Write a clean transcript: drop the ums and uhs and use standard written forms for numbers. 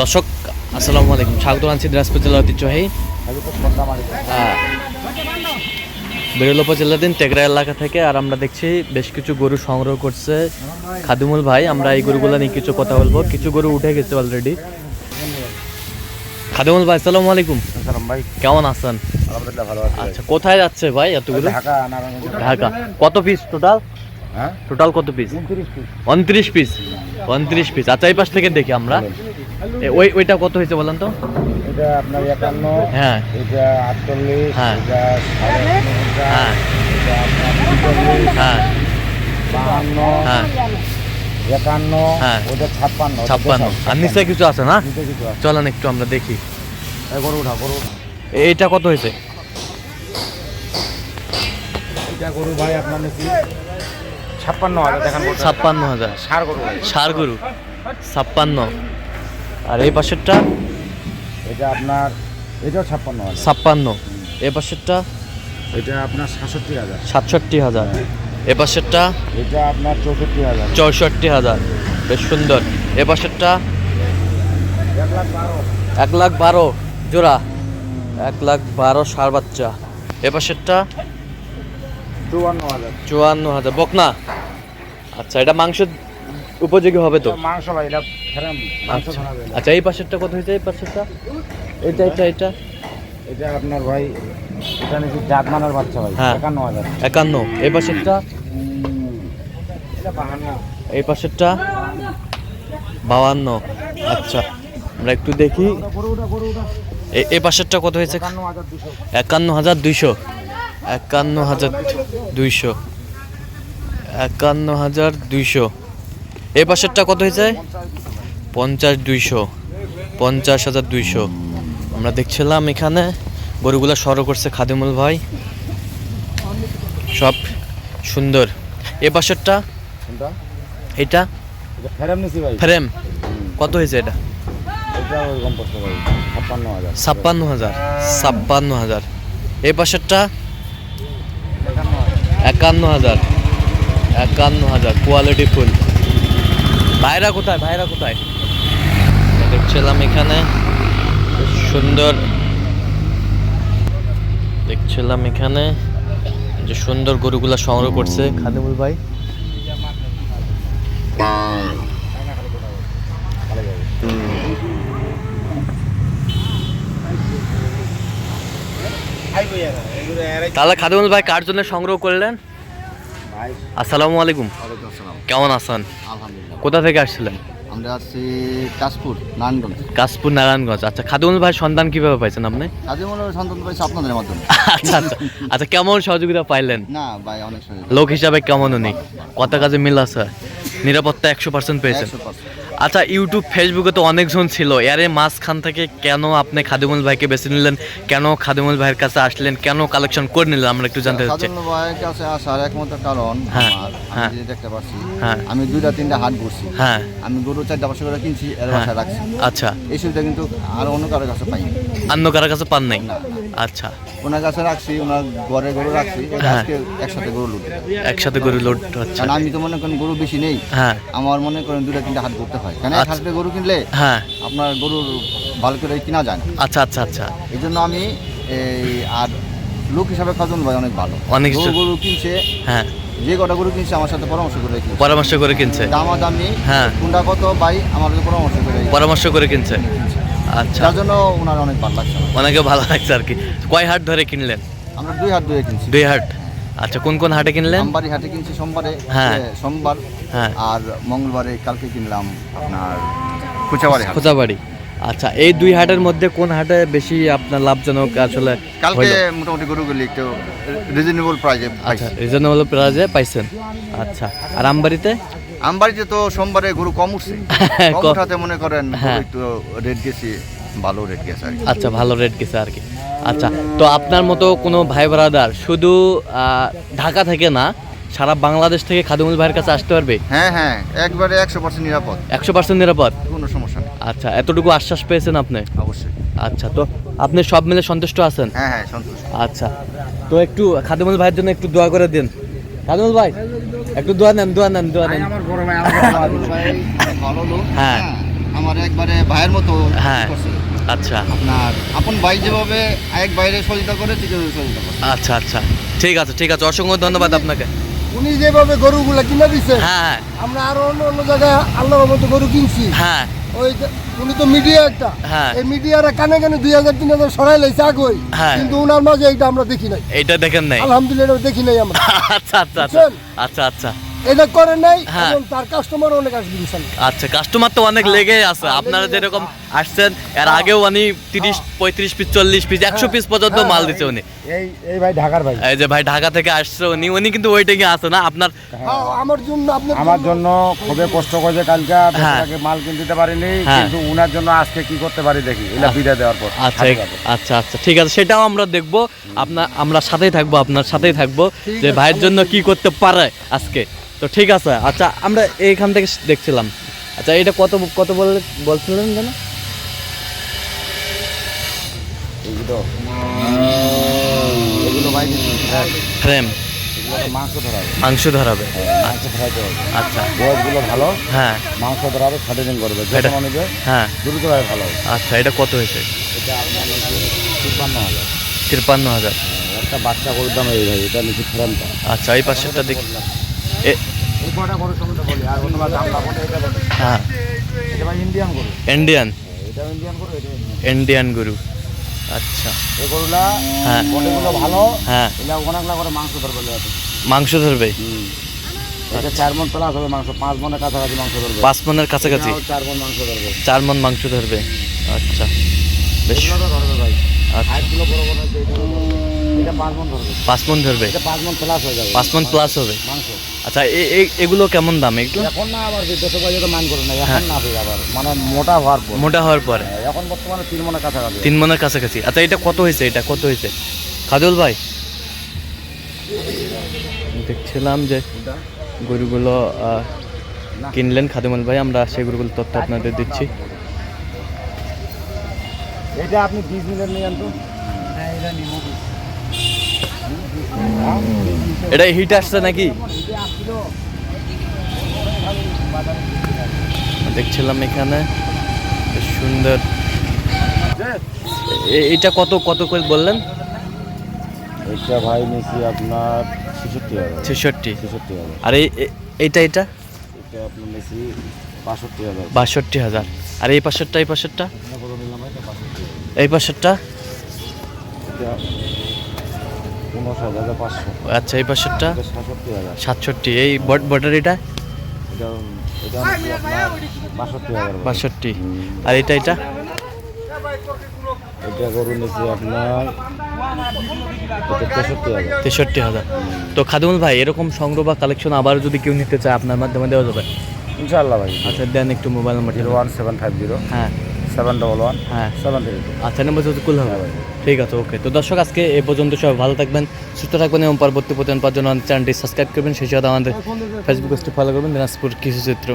দর্শক আসসালামু আলাইকুম, স্বাগত জানাচ্ছি দিনাজপুর জেলার ঐতিহ্যবাহী বেরুল উপজেলাধীন টেকরা এলাকা থেকে। আর আমরা দেখছি বেশ কিছু গরু সংগ্রহ করছে খাদিমুল ভাই। আমরা এই গরুগুলো নিয়ে কিছু কথা বলবো। কিছু গরু উঠে গেছে অলরেডি। খাদিমুল ভাই আসসালামু আলাইকুম। ভাই কেমন আছেন? আলহামদুলিল্লাহ ভালো আছি। আচ্ছা, কোথায় যাচ্ছে ভাই এতগুলো? ঢাকা। কত পিস টোটাল? হ্যাঁ টোটাল কত পিস? 29 পিস। 29 পিস। আচ্ছা, এই পাশ থেকে দেখি আমরা। ওইটা কত হয়েছে বলেন তো? এটা আপনার 51, হ্যাঁ এটা 48, হ্যাঁ এটা 59, হ্যাঁ এটা আপনার 45, হ্যাঁ 52, হ্যাঁ 51, হ্যাঁ ওটা 56, 56। আর নিচে কিছু আছে না? নিচে কিছু আছে। চলেন একটু আমরা দেখি। গরু উঠা, গরু উঠা। এইটা কত হয়েছে? এটা গরু ভাই আপনার নাকি 56,000 দেখান। 56,000। ষাঁড় গরু ভাই। ষাঁড় গরু 56। আর এই পাশেরটা? এটা আপনার এটাও 56,000। 56। এই পাশেরটা? এটা আপনার 67,000। 67,000। এ পাশেরটা? এটা আপনার 64,000। 64,000। বেশ সুন্দর। এ পাশেরটা? 1,12,000। 1,12,000 জোড়া। 1,12,000 ষাঁড় বাচ্চা। এ পাশেরটা? 54,000। 54,000 বকনা। আচ্ছা, এটা মাংসের উপযোগী হবে তো? মাংস ভাই, এটা মাংস আচ্ছা খাওয়া যাবে না। আচ্ছা, এই পাশেরটা কত হয়েছে? এই পাশেরটা? এটা এটা এটা এটা আপনার ভাই, এটা নাকি জাতমানের বাচ্চা ভাই। হ্যাঁ। 51,000। 51। এই পাশেরটা? এটা 52। এই পাশেরটা? 52। আচ্ছা, আমরা একটু দেখি। এই পাশেরটা কত হয়েছে? 51,200। 51,200। 51,200। এই পাশেরটা কত হয়েছে? 50,200। 50,200। আমরা দেখছিলাম এখানে গরুগুলা সরো করছে খাদিমুল ভাই, সব সুন্দর। এ পাশেরটা? কোনটা? এটা এটা ফেরাম নিছি ভাই। ফ্রেম কত হয়েছে? এটা এটা ওরকম পড়ছে ভাই, 56,000। 56,000। 56,000। এই পাশেরটা? 51,000। 51,000 কোয়ালিটি ফুল। ভাইরা কোথায়? ভাইরা কোথায়? দেখছিলাম এখানে বেশ সুন্দর। দেখছিলাম এখানে যে সুন্দর গরুগুলা সংগ্রহ করছে খাদিমুল ভাই। তাহলে খাদিমুল ভাই কার জন্য সংগ্রহ করলেন? ভাই আসসালামু আলাইকুম। ওয়ালাইকুম আসসালাম। কেমন আছেন? আলহামদুলিল্লাহ। কোথা থেকে আসছিলেন? আমরা আছি কাশপুর, নারায়ণগঞ্জ। কাশপুর নারায়ণগঞ্জ। আচ্ছা, খাদিমুল ভাই সন্ধান কিভাবে পাইছেন আপনি? কাজীমলের সন্তান পাইছি আপনাদের মাধ্যমে। আচ্ছা আচ্ছা আচ্ছা, কেমন সহযোগিতা পাইলেন? না ভাই, অনেক সহজ। লোক হিসাবে কেমন উনি? কত কাজে মিল আছে? নিরাপত্তা 100% পেয়েছেন? 100%। আচ্ছা, ইউটিউব ফেসবুকে তো অনেকজন ছিল, এর মাঝখান থেকে কেন আপনি খাদিমুল ভাইকে বেছে নিলেন? কেন খাদিমুল ভাইয়ের কাছে আসলেন? কেন কালেকশন করে নিলেন? আমরা একটু জানতে চাচ্ছি। কাজীমল ভাইয়ের কাছে আসার একমাত্র কারণ হ্যাঁ, আমার, হ্যাঁ। আমি যে দেখতে পাচ্ছি, হ্যাঁ। আমি 2-3টা হাট ঘুরছি। হ্যাঁ। আমি গরু 4-5 করে কিনছি, এর হ্যাঁ। বাসায় রাখছি। আচ্ছা, এই সুবিধা কিন্তু আর অন্য কারোর কাছে পাইনি। অন্য কারোর কাছে পান নাই? আচ্ছা, ওনার কাছে রাখছি, ওনার ঘরে গরু রাখছি। এটা হ্যাঁ। আজকে একসাথে গরু লুট। একসাথে গরু লোড হচ্ছে। কারণ আমি তো মনে করেন গরু বেশি নেই। হ্যাঁ আমার মনে করেন 2-3টা হাট করতে হয়, কারণ এক আচ্ছা। হাটে গরু কিনলে হ্যাঁ। আপনার গরুর ভালো করে কিনা যায় না। আচ্ছা আচ্ছা আচ্ছা। এই জন্য আমি এই আর লোক হিসাবে খাজন ভাই অনেক ভালো। অনেক গরু কিনছে, হ্যাঁ, যে কটা গরু কিনছে আমার সাথে পরামর্শ করে কিনছে। পরামর্শ করে কিনছে। দামাদামি, হ্যাঁ। কোনটা কত ভাই আমার কাছে পরামর্শ করে পরামর্শ করে কিনছে। কিনছে। আচ্ছা, যার জন্য ওনার অনেক ভালো লাগছে আমার। অনেকে ভালো লাগছে আর কি। কয় হাট ধরে কিনলেন? আমরা 2 হাট ধরে কিনছি। 2 হাট। আচ্ছা, কোন কোন হাটে কিনলেন? আমবাড়ি হাটে কিনছি সোমবারে, হ্যাঁ। সোমবার, হ্যাঁ। আর মঙ্গলবারে কালকে কিনলাম আপনার কুচাবাড়ি হাট। খোঁজাবাড়ি। আচ্ছা, এই 2 হাটের মধ্যে কোন হাটে বেশি আপনার লাভজনক আসলে কালকে হইলো? মোটামুটি গরুগুলি একটু রিজনেবল প্রাইজে আচ্ছা, পাইছি। রিজনেবল প্রাইসে পাইছেন। আচ্ছা, আর আমবাড়িতে? আমবাড়িতে তো সোমবারে গরু কম উঠছে। কম কম। উঠাতে মনে করেন গরু হ্যাঁ। একটু রেট গেছি, ভালো রেট গেছে আর কি। আচ্ছা, ভালো রেট গেছে আর কি। আচ্ছা, তো আপনার মতো কোনো ভাই ব্রাদার শুধু ঢাকা থেকে না, সারা বাংলাদেশ থেকে খাদিমুল ভাইয়ের কাছে আসতে পারবে? হ্যাঁ হ্যাঁ, একবারে 100% নিরাপদ, 100% নিরাপদ? কোনো সমস্যা নেই। আচ্ছা, এতটুকু আশ্বাস পেয়েছেন আপনি? অবশ্যই। আচ্ছা, তো আপনি সব মিলে সন্তুষ্ট আছেন? হ্যাঁ হ্যাঁ, সন্তুষ্ট। আচ্ছা, তো একটু খাদিমুল ভাইয়ের জন্য একটু দোয়া করে দিন। খাদিমুল ভাই একটু দোয়া নেন, দোয়া নেন, দোয়া নেন। আমার বড় ভাই, ভালো লোক। হ্যাঁ। আমার একবারে ভাইয়ের মতো হ্যাঁ। করছে। আচ্ছা আপনার আপন ভাই যেভাবে এক বাইরে সহযোগিতা করে ঠিক সহযোগিতা করে। আচ্ছা আচ্ছা, ঠিক আছে ঠিক আছে, অসংখ্য ধন্যবাদ আপনাকে। উনি যেভাবে গরুগুলা কিনে দিছে, হ্যাঁ আমরা আরো অন্য অন্য জায়গায় আল্লাহর মতো গরু কিনছি। হ্যাঁ ওই যে- উনি তো মিডিয়া একটা, হ্যাঁ। এই মিডিয়ারা কানে কানে 2000-3000 সরাই লাইছে আগই, হ্যাঁ। কিন্তু উনার মাঝে এইটা আমরা দেখি নাই। এইটা দেখেন নাই? আলহামদুলিল্লাহ এটা দেখি নাই আমরা। আচ্ছা আচ্ছা আচ্ছা বুঝছেন? আচ্ছা আচ্ছা এটা করে নাই, হ্যাঁ। এবং তার কাস্টমার অনেক আসবে ইনশাআল্লাহ। আচ্ছা, কাস্টমার তো অনেক লেগেই আছে। আপনারা যেরকম আসছেন এর আগেও উনি 30-35 পিস 40 পিস 100 পিস পর্যন্ত মাল দিচ্ছে উনি। এই ভাই ঢাকার ভাই। এই যে ভাই ঢাকা থেকে আসছে উনি কিন্তু ওইটাকে আছে না আপনার। হ্যাঁ, আমার জন্য আপনার আমার জন্য খুবই কষ্ট করেছে কালকে, হ্যাঁ। বেচারাকে মাল কিনতে দিতে পারিনি, হ্যাঁ। কিন্তু উনার জন্য আজকে কি করতে পারি দেখি, এটা বিদায় দেওয়ার পর। আচ্ছা আচ্ছা আচ্ছা, ঠিক আছে, সেটাও আমরা দেখবো। আমরা সাথেই থাকবো, আপনার সাথেই থাকবো যে ভাইয়ের জন্য কি করতে পারে আজকে। তো ঠিক আছে, আচ্ছা আমরা এইখান থেকে দেখছিলাম। আচ্ছা এটা কত কত বলছিলেন যেন? এগুলো ভাই দিচ্ছি, ফ্রেম এগুলো তো মাংস ধরাবে, মাংস ধরাবে। মাংস ধরাতে হবে। আচ্ছা বয়সগুলো ভালো, হ্যাঁ মাংস ধরাবে, শার্টিং করবে, এটা- যখন নেবে হ্যাঁ দ্রুত ভাই ভালো হবে। আচ্ছা, এটা কত হয়েছে? এটা আপনার 53,000। 53,000। একটা বাচ্চা গরুর দাম এই ভাই, এটা নিচে ফ্রেমটা। আচ্ছা এই পাশেরটা দেখি। এই কটা গরুর সম্বন্ধে বলি, আর অন্য দাম পাবো না, এটা বলি। হ্যাঁ এটা ভাই ইন্ডিয়ান গরু, ইন্ডিয়ান এটা ইন্ডিয়ান গরু, এটা ইন্ডিয়ান। ইন্ডিয়ান গরু। আচ্ছা এই গরুলা হ্যাঁ বডিগুলো ভালো, হ্যাঁ, এগুলা অনেকলা করে মাংস ধরবে এলাতে। মাংস ধরবে এটা 4 মণ প্লাস হবে মাংস, 5 মণের কাছাকাছি মাংস ধরবে। 5 মনের কাছাকাছি, 4 মণ মাংস ধরবে। 4 মন মাংস ধরবে। আচ্ছা বেশ, এগুলো তো ধরবে ভাই, আচ্ছা 8 কিলো বড় বড় আছে, এটা 5 মণ ধরবে। 5 মন ধরবে, এটা 5 মণ প্লাস হয়ে যাবে, 5 মন প্লাস হবে। মাংস। আচ্ছা এগুলো কেমন দাম এগুলো? এখন না আবার দেশে বাজে তো মান করে না, হ্যাঁ। এখন না হবে আবার, মানে মোটা হওয়ার পর। মোটা হওয়ার পরে এখন বর্তমানে 3 মণের কাছাকাছি। 3 মনের কাছাকাছি। আচ্ছা এটা কত হয়েছে? এটা কত হয়েছে খাদুল ভাই? দেখছিলাম যে গরুগুলো কিনলেন খাদিমুল ভাই, আমরা সেই গরুগুলো তথ্য আপনাদের দিচ্ছি। এটা আপনি 20 মিনিট নিয়ে আনতো। হ্যাঁ, এটা নিমো। এটা হিট আসছে নাকি? দেখছিলাম এখানে বেশ সুন্দর। এটা কত কত করে বললেন? এটা ভাই নিছি আপনার 66,000। 66। আর এইটা এটা আপনার নিছি 62,000। 62,000। আর এই পাশেরটা এটা কত নিলাম ভাই? এটা 62,000। এই পাশেরটা? এটা 59,500। আচ্ছা এই পাশেরটা এটা 67,000। 67। এই ব্যাটারিটা? এটা এটা নিছি আপনার 62,000। 62। আর এটা এটা গরু নিছি আপনার 63,000। 63,000। তো খাদিমুল ভাই এরকম সংগ্রহ বা কালেকশন আবার যদি কেউ নিতে চায় আপনার মাধ্যমে দেওয়া যাবে? ইনশাআল্লাহ ভাই। আচ্ছা দেন একটু মোবাইল নাম্বার। 01750 হ্যাঁ 711 হ্যাঁ 732। আচ্ছা নাম্বার যদি কুল হবে। ঠিক আছে, ওকে। তো দর্শক আজকে এ পর্যন্ত, সবাই ভালো থাকবেন, সুস্থ থাকবেন এবং পরবর্তী প্রতিদিন পাওয়ার জন্য চ্যানেলটি সাবস্ক্রাইব করবেন। সেই সাথে আমাদের ফেসবুক পেজটি ফলো করবেন, দিনাজপুর কৃষি চিত্র।